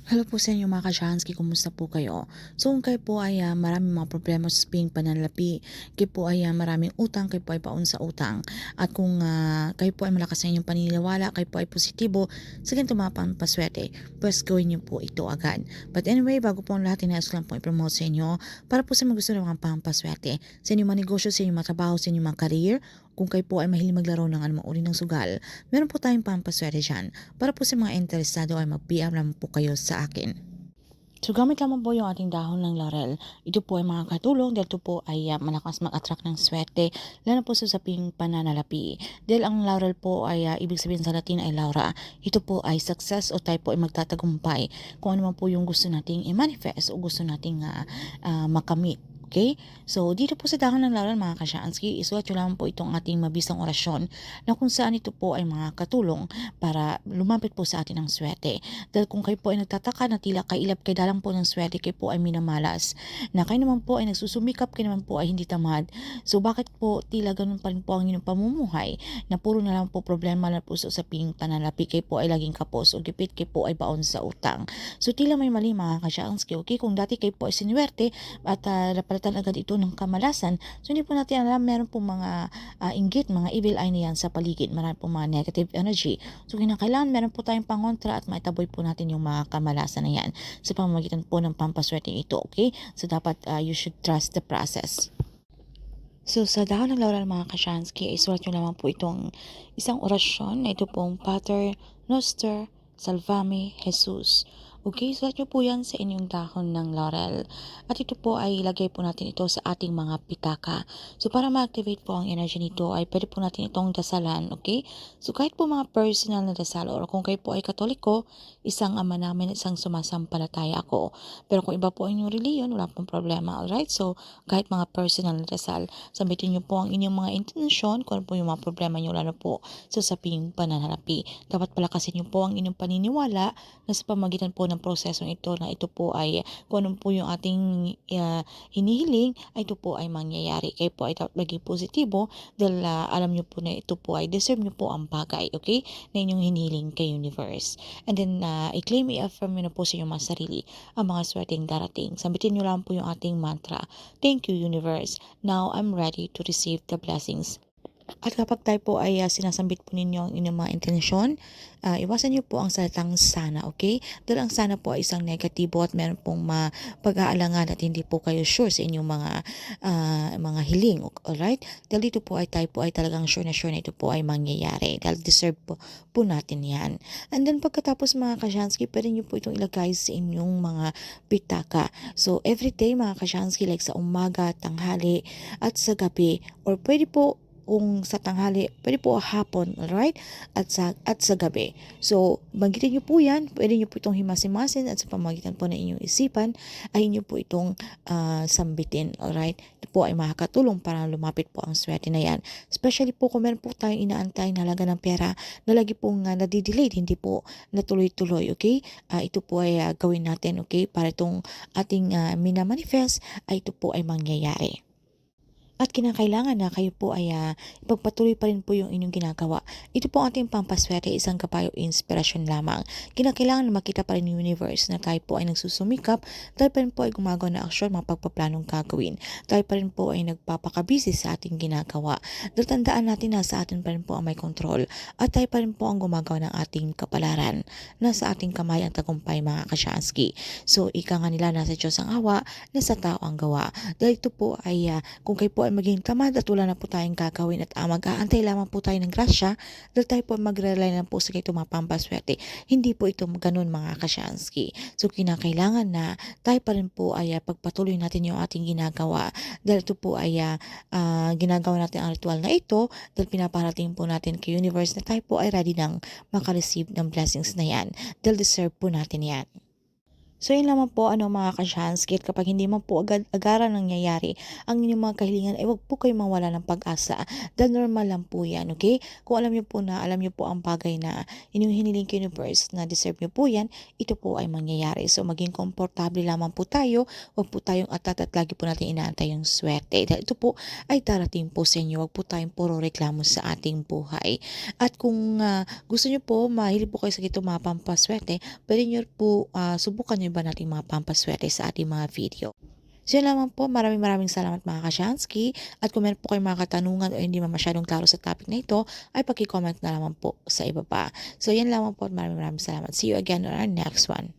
Hello po sa inyo mga ka-Shansky, kumusta po kayo? So kung kayo po ay maraming mga problema sa ping pananalapi, kayo po ay maraming utang, kayo po ay paun sa utang. At kung kayo po ay malakas sa inyong paniniwala, kayo po ay positibo sa ganito mga pampaswerte, pues gawin niyo po ito agad. But anyway, bago po ang lahat, inayos ko lang po i-promote sa inyo para po sa mga gusto ng mga pampaswerte. Sa inyong mga negosyo, sa inyong mga trabaho, sa inyong mga career, kung kayo po ay mahilig maglaro ng anumang uri ng sugal, meron po tayong pampaswerte dyan. Para po sa mga interesado ay mag-PM naman po kayo sa akin. So gamit lamang po yung ating dahon ng laurel. Ito po ay makakatulong dahil ito po ay malakas mag-attract ng swerte, lalo po sa usaping pananalapi. Dahil ang laurel po ay ibig sabihin sa Latin ay laura. Ito po ay success o tayo po ay magtatagumpay kung ano man po yung gusto nating i-manifest o gusto nating makamit. Okay? So, dito po sa dahon ng laurel mga ka-Shansky, isulat nyo lang po itong ating mabisang orasyon na kung saan ito po ay makakatulong para lumapit po sa atin ang swerte. Dahil kung kayo po ay nagtataka na tila kailap kay dalang po ng swerte, kayo po ay minamalas, na kayo naman po ay nagsusumikap, kayo naman po ay hindi tamad. So bakit po tila ganun pa rin po ang inyong pamumuhay, na puro na lang po problema na po sa usaping pananalapi, kayo po ay laging kapos o gipit, kayo po ay baon sa utang. So tila may mali mga ka-Shansky, okay? Kung dati kayo po ay sinuwerte at napalitan agad ito ng kamalasan, so hindi po natin alam, meron po mga inggit, mga evil eye na yan sa paligid, marami po mga negative energy. So kinakailangan meron po tayong pangontra at maitaboy po natin yung mga kamalasan na yan sa pamamagitan po ng pampaswerte ito, okay? So dapat you should trust the process. So sa dahon ng laurel mga ka-Shansky, isulat nyo naman po itong isang orasyon na ito pong Pater Noster Salvame Jesus. Okay, sulat nyo po yan sa inyong dahon ng laurel. At ito po ay ilagay po natin ito sa ating mga pitaka. So para ma-activate po ang energy nito ay pwede po natin itong dasalan, okay? So kahit po mga personal na dasal or kung kayo po ay Katoliko, isang ama namin at isang sumasampalataya ako. Pero kung iba po ang inyong reliyon, wala pong problema, alright? So kahit mga personal na dasal, sabitin nyo po ang inyong mga intensyon, kung ano po yung mga problema nyo, lalo po sa saping pananalapi. Dapat palakasin nyo po ang inyong paniniwala na sa pamagitan po ng prosesong ito na ito po ay kung ano po yung ating hinihiling ay ito po ay mangyayari. Kayo po ay dapat maging positibo dahil alam nyo po na ito po ay deserve nyo po ang bagay, okay? Na inyong hinihiling kay universe. And then i-claim, i-affirm nyo na po sa inyong mga sarili ang mga swerteng darating. Sabitin nyo lang po yung ating mantra. Thank you universe. Now I'm ready to receive the blessings. At kapag tayo po ay sinasambit po ninyo ang inyong mga intensyon, iwasan niyo po ang salitang sana, okay? Dahil ang sana po ay isang negatibo at meron pong pag-aalangan at hindi po kayo sure sa inyong mga hiling, alright? Dahil dito po ay tayo po ay talagang sure na ito po ay mangyayari. Dahil deserve po natin yan. And then pagkatapos mga ka-Shansky, pwede niyo po itong ilagay sa inyong mga pitaka. So everyday mga ka-Shansky, like sa umaga, tanghali, at sa gabi, or pwede po kung sa tanghali, pwede po hapon, alright? At sa gabi. So, banggitin niyo po yan, pwede niyo po itong himasin-masin at sa pamagitan po ng inyong isipan, ay niyo po itong sambitin, alright? Ito po ay makakatulong para lumapit po ang swerte na yan. Especially po kung meron po tayong inaantay na halaga ng pera na lagi pong nadidelayed, hindi po natuloy-tuloy, okay? Ito po ay gawin natin, okay? Para itong ating minamanifest, ay ito po ay mangyayari. At kinakailangan na kayo po ay ipagpatuloy pa rin po yung inyong ginagawa. Ito po ang ating pampaswerte, isang kapayo inspirasyon lamang. Kinakailangan na makita pa rin yung universe na tayo po ay nagsusumikap, tayo pa rin po ay gumagawa ng aksyon, mga pagpaplanong gagawin. Tayo pa rin po ay nagpapakabisi sa ating ginagawa. Dahil tandaan natin na sa atin pa rin po ang may kontrol at tayo pa rin po ang gumagawa ng ating kapalaran. Nasa ating kamay ang tagumpay mga ka-Shansky. So ika nga nila, nasa Diyos ang awa, nasa tao ang gawa. Dahil ito po ay kung kayo po ay maging tamad at wala na po tayong gagawin at mag-aantay lamang po tayo ng grasya, dahil tayo po mag-rely na po sa ito mga pampaswerte. Hindi po ito ganun mga ka-Shansky. So kinakailangan na tayo pa rin po ay pagpatuloy natin yung ating ginagawa. Dahil ito po ay ginagawa natin ang ritual na ito dahil pinaparating po natin kay universe na tayo po ay ready nang makareceive ng blessings na yan. Dahil deserve po natin yan. So yun lamang po mga ka-Shanskit, kapag hindi man po agad-agaran nangyayari ang inyong mga kahilingan ay wag po kayong mawala ng pag-asa. Dahil normal lang po yan, okay? Kung alam niyo po na alam niyo po ang bagay na inyong hiniling kay universe na deserve niyo po yan, ito po ay mangyayari. So maging komportable lamang po tayo, wag po tayong atat at lagi po natin inaantay yung swerte. Dahil ito po ay darating po sa inyo, wag po tayong puro reklamo sa ating buhay. At kung gusto niyo po, mahilig po kayo sa ganito mga pampaswerte, puwede niyo po, subukan yung iba nating mga pampaswerte sa ating mga video. So yun lamang po, maraming maraming salamat mga ka-Shanski, at kung meron po kayong mga katanungan o hindi man masyadong klaro sa topic na ito, ay paki-comment na lamang po sa ibaba. So yan lamang po at maraming maraming salamat. See you again on our next one.